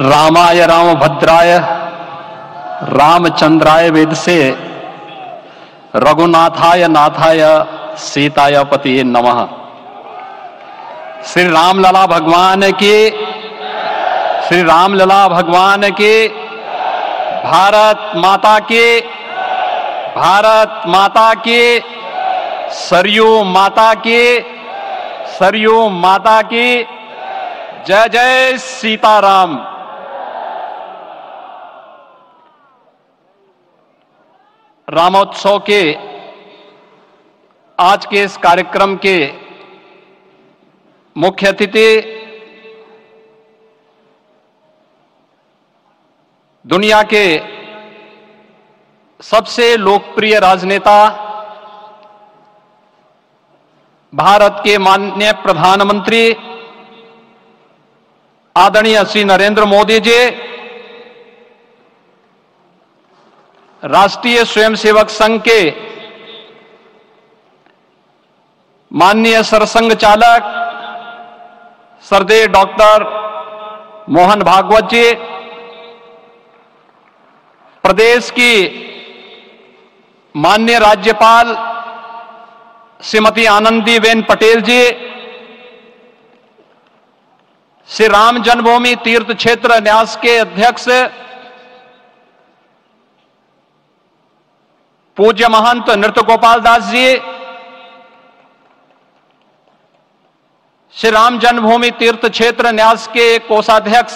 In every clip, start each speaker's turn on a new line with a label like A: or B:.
A: रामाय रामभद्राय रामचंद्राय वेदसे रघुनाथाय नाथाय सीताय पतिये नमः। श्री रामलला भगवान की, श्री रामलला भगवान की, भारत माता की, भारत माता की, सरयू माता की, सरयू माता की, जय जय सीताराम। रामोत्सव के आज के इस कार्यक्रम के मुख्य अतिथि दुनिया के सबसे लोकप्रिय राजनेता भारत के माननीय प्रधानमंत्री आदरणीय श्री नरेंद्र मोदी जी, राष्ट्रीय स्वयंसेवक संघ के माननीय सरसंघ चालक श्रद्धेय डॉक्टर मोहन भागवत जी, प्रदेश की माननीय राज्यपाल श्रीमती आनंदीबेन पटेल जी, श्री राम जन्मभूमि तीर्थ क्षेत्र न्यास के अध्यक्ष पूज्य महंत नृत्य गोपाल दास जी, श्री राम जन्मभूमि तीर्थ क्षेत्र न्यास के कोषाध्यक्ष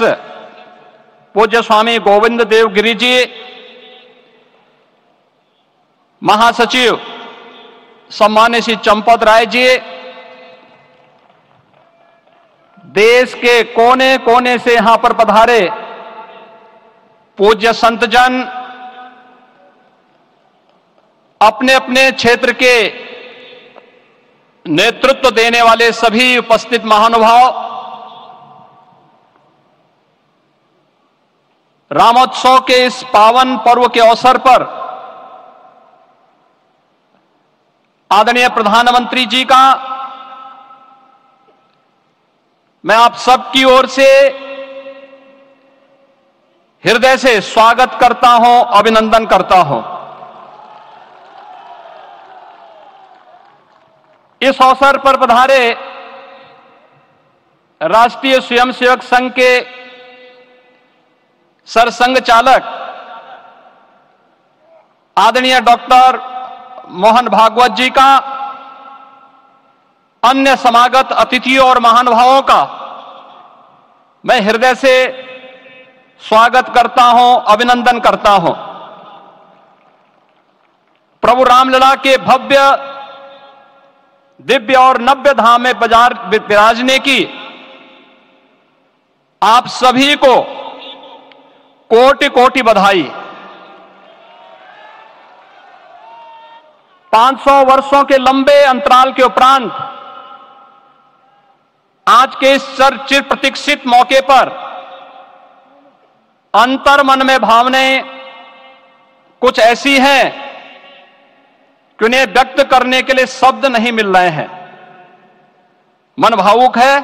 A: पूज्य स्वामी गोविंद देव गिरि जी, महासचिव सम्मान्य श्री चंपत राय जी, देश के कोने कोने से यहां पर पधारे पूज्य संतजन, अपने अपने क्षेत्र के नेतृत्व देने वाले सभी उपस्थित महानुभाव, रामोत्सव के इस पावन पर्व के अवसर पर आदरणीय प्रधानमंत्री जी का मैं आप सबकी ओर से हृदय से स्वागत करता हूं, अभिनंदन करता हूं। इस अवसर पर पधारे राष्ट्रीय स्वयंसेवक संघ के सरसंघ चालक आदरणीय डॉक्टर मोहन भागवत जी का, अन्य समागत अतिथियों और महानुभावों का मैं हृदय से स्वागत करता हूं, अभिनंदन करता हूं। प्रभु रामलला के भव्य दिव्य और नव्य धाम में विराजने की आप सभी को कोटि कोटि बधाई। 500 वर्षों के लंबे अंतराल के उपरांत आज के इस चर्चित प्रतीक्षित मौके पर अंतर मन में भावनाएं कुछ ऐसी हैं कि उन्हें व्यक्त करने के लिए शब्द नहीं मिल रहे हैं। मन भावुक है,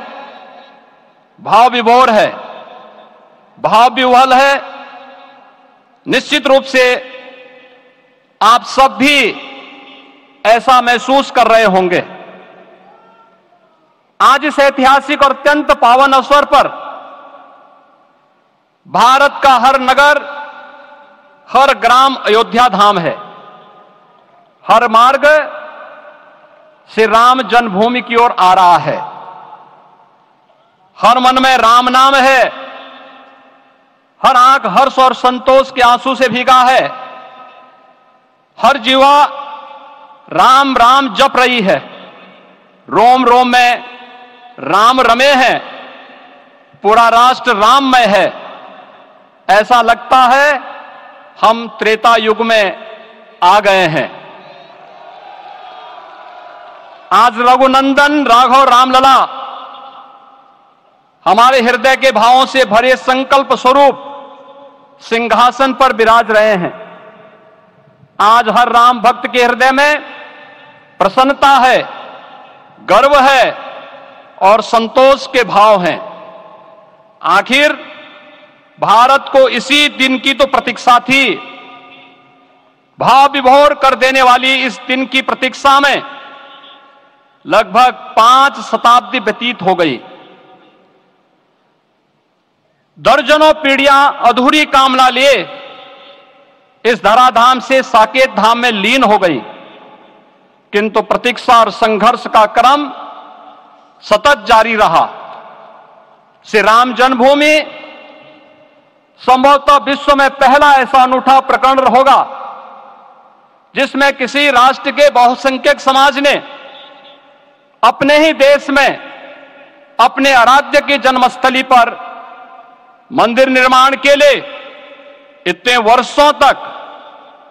A: भाव विभोर है, भाव विह्वल है। निश्चित रूप से आप सब भी ऐसा महसूस कर रहे होंगे। आज इस ऐतिहासिक और अत्यंत पावन अवसर पर भारत का हर नगर, हर ग्राम अयोध्या धाम है। हर मार्ग श्री राम जन्मभूमि की ओर आ रहा है। हर मन में राम नाम है, हर आंख हर्ष और संतोष के आंसू से भीगा है। हर जीवा राम राम जप रही है। रोम रोम में राम रमे हैं, पूरा राष्ट्र राममय है। ऐसा लगता है हम त्रेता युग में आ गए हैं। आज रघुनंदन राघव रामलला हमारे हृदय के भावों से भरे संकल्प स्वरूप सिंहासन पर विराज रहे हैं। आज हर राम भक्त के हृदय में प्रसन्नता है, गर्व है और संतोष के भाव हैं। आखिर भारत को इसी दिन की तो प्रतीक्षा थी। भाव विभोर कर देने वाली इस दिन की प्रतीक्षा में लगभग 5 शताब्दी व्यतीत हो गई। दर्जनों पीढ़ियां अधूरी कामना लिए इस धराधाम से साकेत धाम में लीन हो गई, किंतु प्रतीक्षा और संघर्ष का क्रम सतत जारी रहा। श्री राम जन्मभूमि संभवतः विश्व में पहला ऐसा अनूठा प्रकरण होगा जिसमें किसी राष्ट्र के बहुसंख्यक समाज ने अपने ही देश में अपने आराध्य की जन्मस्थली पर मंदिर निर्माण के लिए इतने वर्षों तक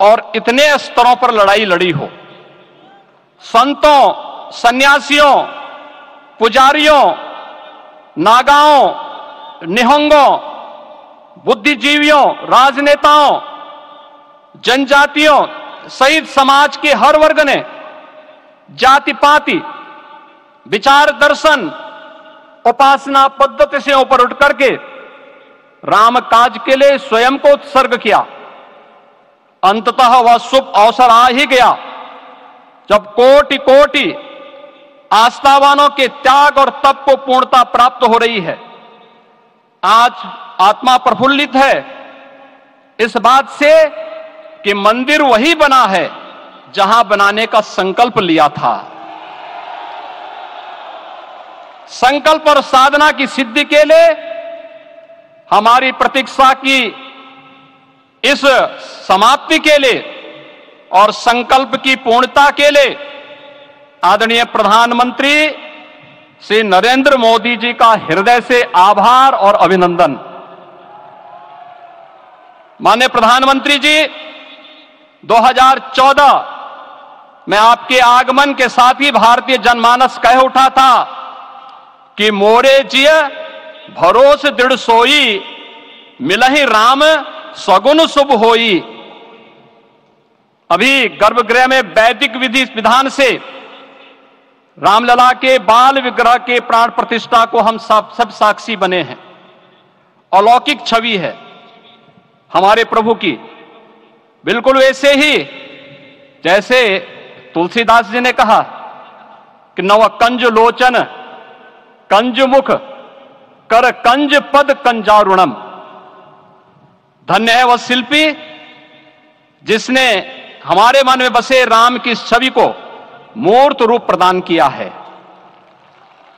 A: और इतने स्तरों पर लड़ाई लड़ी हो। संतों, सन्यासियों, पुजारियों, नागाओं, निहंगों, बुद्धिजीवियों, राजनेताओं, जनजातियों सहित समाज के हर वर्ग ने जाति पाति, विचार दर्शन, उपासना पद्धति से ऊपर उठ करके राम काज के लिए स्वयं को उत्सर्ग किया। अंततः वह शुभ अवसर आ ही गया जब कोटि कोटि आस्थावानों के त्याग और तप को पूर्णता प्राप्त हो रही है। आज आत्मा प्रफुल्लित है इस बात से कि मंदिर वही बना है जहां बनाने का संकल्प लिया था। संकल्प और साधना की सिद्धि के लिए हमारी प्रतीक्षा की इस समाप्ति के लिए और संकल्प की पूर्णता के लिए आदरणीय प्रधानमंत्री श्री नरेंद्र मोदी जी का हृदय से आभार और अभिनंदन। माननीय प्रधानमंत्री जी, 2014 में आपके आगमन के साथ ही भारतीय जनमानस कह उठा था कि मोरे जिय भरोस दृढ़ सोई, मिलहि राम सगुन शुभ होई। अभी गर्भगृह में वैदिक विधि विधान से रामलला के बाल विग्रह के प्राण प्रतिष्ठा को हम सब साक्षी बने हैं। अलौकिक छवि है हमारे प्रभु की, बिल्कुल वैसे ही जैसे तुलसीदास जी ने कहा कि नव कंज लोचन कंज मुख कर कंज पद कंजारुणम। धन्य है वह शिल्पी जिसने हमारे मन में बसे राम की छवि को मूर्त रूप प्रदान किया है।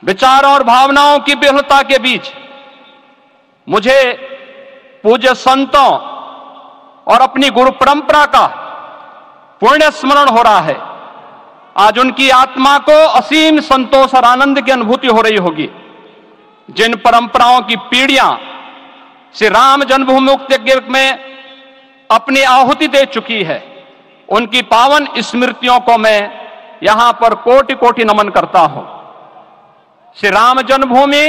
A: विचारों और भावनाओं की विहलता के बीच मुझे पूज्य संतों और अपनी गुरु परंपरा का पुण्य स्मरण हो रहा है। आज उनकी आत्मा को असीम संतोष और आनंद की अनुभूति हो रही होगी। जिन परंपराओं की पीढ़ियां श्री राम जन्मभूमि मुक्ति यज्ञ में अपनी आहुति दे चुकी है, उनकी पावन स्मृतियों को मैं यहां पर कोटि कोटि नमन करता हूं। श्री राम जन्मभूमि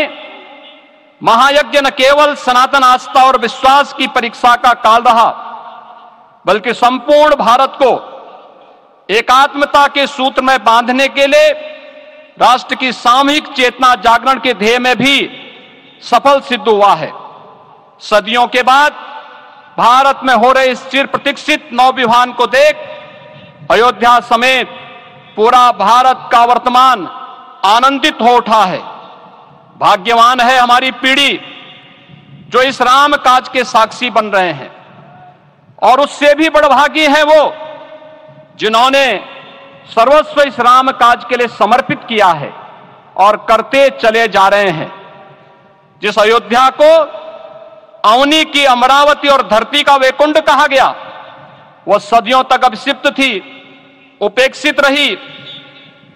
A: महायज्ञ न केवल सनातन आस्था और विश्वास की परीक्षा का काल रहा, बल्कि संपूर्ण भारत को एकात्मता के सूत्र में बांधने के लिए राष्ट्र की सामूहिक चेतना जागरण के ध्येय में भी सफल सिद्ध हुआ है। सदियों के बाद भारत में हो रहे इस चिर प्रतीक्षित नवविवाह को देख अयोध्या समेत पूरा भारत का वर्तमान आनंदित हो उठा है। भाग्यवान है हमारी पीढ़ी जो इस राम काज के साक्षी बन रहे हैं, और उससे भी बड़भागी है वो जिन्होंने सर्वस्व इस राम काज के लिए समर्पित किया है और करते चले जा रहे हैं। जिस अयोध्या को अवनी की अमरावती और धरती का वैकुंठ कहा गया, वह सदियों तक अभिषिप्त थी, उपेक्षित रही,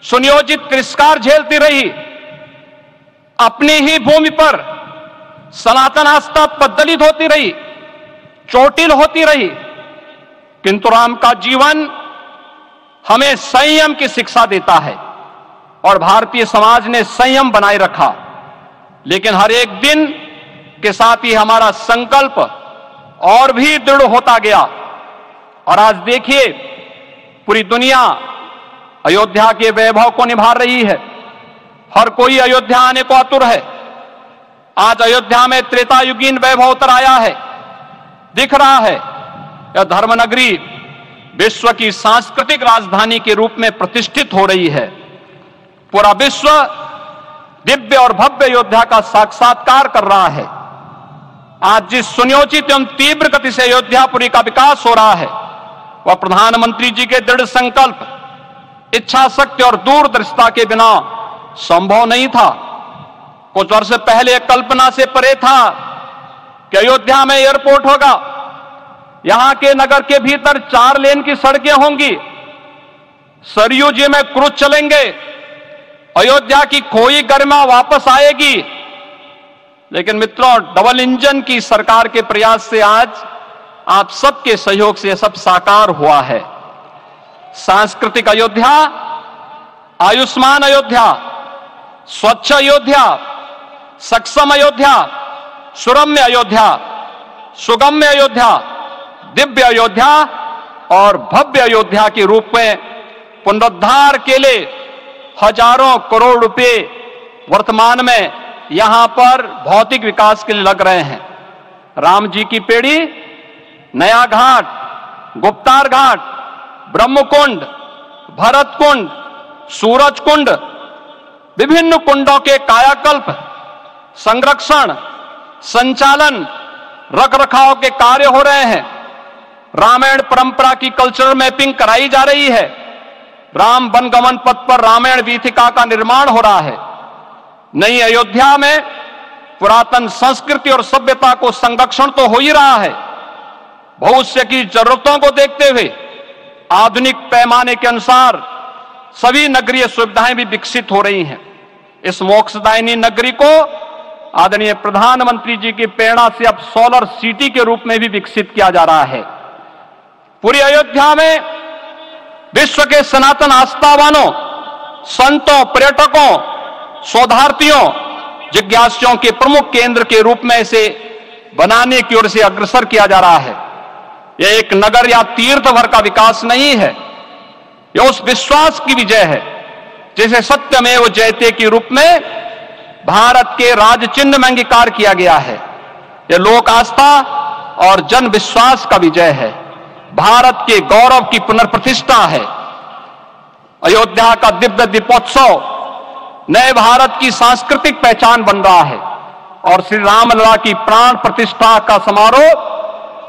A: सुनियोजित तिरस्कार झेलती रही। अपनी ही भूमि पर सनातन आस्था पद्दलित होती रही, चोटिल होती रही, किंतु राम का जीवन हमें संयम की शिक्षा देता है और भारतीय समाज ने संयम बनाए रखा। लेकिन हर एक दिन के साथ ही हमारा संकल्प और भी दृढ़ होता गया, और आज देखिए पूरी दुनिया अयोध्या के वैभव को निभा रही है। हर कोई अयोध्या आने को आतुर है। आज अयोध्या में त्रेतायुगीन वैभव उतर आया है। दिख रहा है यह धर्मनगरी विश्व की सांस्कृतिक राजधानी के रूप में प्रतिष्ठित हो रही है। पूरा विश्व दिव्य और भव्य अयोध्या का साक्षात्कार कर रहा है। आज जिस सुनियोजित एवं तीव्र गति से अयोध्यापुरी का विकास हो रहा है वह प्रधानमंत्री जी के दृढ़ संकल्प, इच्छा शक्ति और दूरदर्शिता के बिना संभव नहीं था। कुछ वर्ष पहले कल्पना से परे था कि अयोध्या में एयरपोर्ट होगा, यहां के नगर के भीतर 4 लेन की सड़कें होंगी, सरयू जी में क्रूज चलेंगे, अयोध्या की खोई गरिमा वापस आएगी। लेकिन मित्रों, डबल इंजन की सरकार के प्रयास से आज आप सबके सहयोग से यह सब साकार हुआ है। सांस्कृतिक अयोध्या, आयुष्मान अयोध्या, स्वच्छ अयोध्या, सक्षम अयोध्या, सुरम्य अयोध्या, सुगम्य अयोध्या, दिव्य अयोध्या और भव्य अयोध्या के रूप में पुनरुद्धार के लिए हजारों करोड़ रुपए वर्तमान में यहां पर भौतिक विकास के लिए लग रहे हैं। राम जी की पेड़ी, नया घाट, गुप्तार घाट, ब्रह्मकुंड, भरत कुंड, सूरज कुंड, विभिन्न कुंडों के कायाकल्प, संरक्षण, संचालन, रखरखाव के कार्य हो रहे हैं। रामायण परंपरा की कल्चरल मैपिंग कराई जा रही है। राम वनगमन पथ पर रामायण वीथिका का निर्माण हो रहा है। नई अयोध्या में पुरातन संस्कृति और सभ्यता को संरक्षण तो हो ही रहा है, भविष्य की जरूरतों को देखते हुए आधुनिक पैमाने के अनुसार सभी नगरीय सुविधाएं भी विकसित हो रही हैं। इस मोक्षदायिनी नगरी को आदरणीय प्रधानमंत्री जी की प्रेरणा से अब सोलर सिटी के रूप में भी विकसित किया जा रहा है। पूरी अयोध्या में विश्व के सनातन आस्थावानों, संतों, पर्यटकों, शोधार्थियों, जिज्ञासुओं के प्रमुख केंद्र के रूप में इसे बनाने की ओर से अग्रसर किया जा रहा है। यह एक नगर या तीर्थ भर का विकास नहीं है, यह उस विश्वास की विजय है जिसे सत्यमेव जयते के रूप में भारत के राज चिन्ह में अंगीकार किया गया है। यह लोक आस्था और जन विश्वास का विजय है, भारत के गौरव की पुनर्प्रतिष्ठा है। अयोध्या का दिव्य दीपोत्सव नए भारत की सांस्कृतिक पहचान बन रहा है और श्री रामलला की प्राण प्रतिष्ठा का समारोह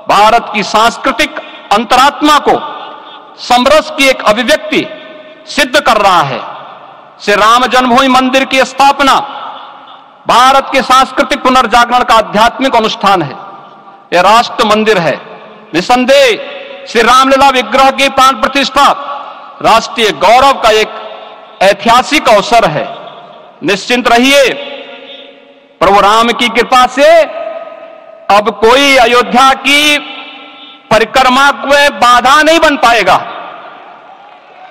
A: भारत की सांस्कृतिक अंतरात्मा को समरस की एक अभिव्यक्ति सिद्ध कर रहा है। श्री राम जन्मभूमि मंदिर की स्थापना भारत के सांस्कृतिक पुनर्जागरण का आध्यात्मिक अनुष्ठान है। यह राष्ट्र मंदिर है। निसंदेह श्री रामलला विग्रह की प्राण प्रतिष्ठा राष्ट्रीय गौरव का एक ऐतिहासिक अवसर है। निश्चिंत रहिए, प्रभु राम की कृपा से अब कोई अयोध्या की परिक्रमा को बाधा नहीं बन पाएगा।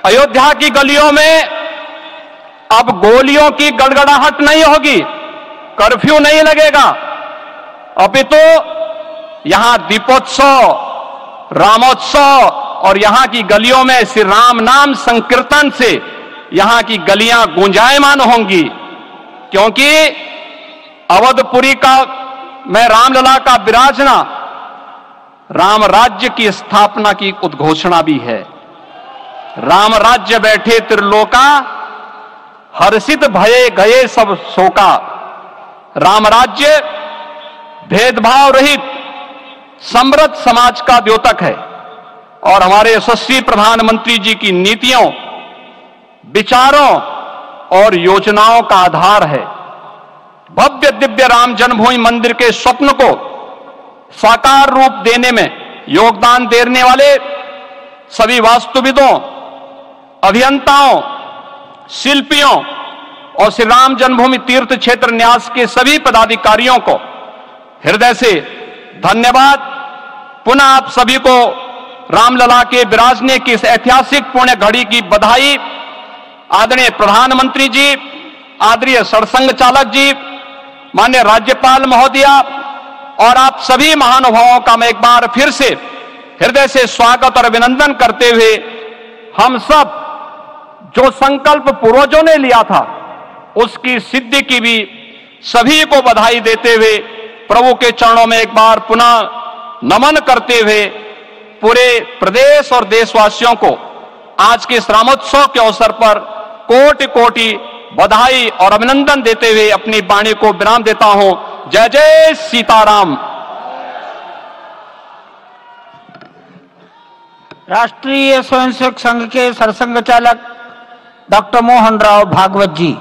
A: अयोध्या की गलियों में अब गोलियों की गड़गड़ाहट नहीं होगी, कर्फ्यू नहीं लगेगा। अपितु यहां दीपोत्सव, रामोत्सव और यहां की गलियों में श्री राम नाम संकीर्तन से यहां की गलियां गूंजायमान होंगी, क्योंकि अवधपुरी का में रामलला का विराजना राम राज्य की स्थापना की उद्घोषणा भी है। राम राज्य बैठे त्रिलोका, हर्षित भये गए सब शोका। राम राज्य भेदभाव रहित समृद्ध समाज का द्योतक है और हमारे यशस्वी प्रधानमंत्री जी की नीतियों, विचारों और योजनाओं का आधार है। भव्य दिव्य राम जन्मभूमि मंदिर के स्वप्न को साकार रूप देने में योगदान देने वाले सभी वास्तुविदों, अभियंताओं, शिल्पियों और श्री राम जन्मभूमि तीर्थ क्षेत्र न्यास के सभी पदाधिकारियों को हृदय से धन्यवाद। पुनः आप सभी को रामलला के विराजने की इस ऐतिहासिक पुण्य घड़ी की बधाई। आदरणीय प्रधानमंत्री जी, आदरणीय सरसंघ चालक जी, माननीय राज्यपाल महोदया और आप सभी महानुभावों का मैं एक बार फिर से हृदय से स्वागत और अभिनंदन करते हुए हम सब जो संकल्प पूर्वजों ने लिया था उसकी सिद्धि की भी सभी को बधाई देते हुए प्रभु के चरणों में एक बार पुनः नमन करते हुए पूरे प्रदेश और देशवासियों को आज के इस रामोत्सव के अवसर पर कोटि कोटि बधाई और अभिनंदन देते हुए अपनी वाणी को विराम देता हूं। जय जय सीताराम।
B: राष्ट्रीय स्वयंसेवक संघ के सरसंघ चालक डॉक्टर मोहन राव भागवत जी।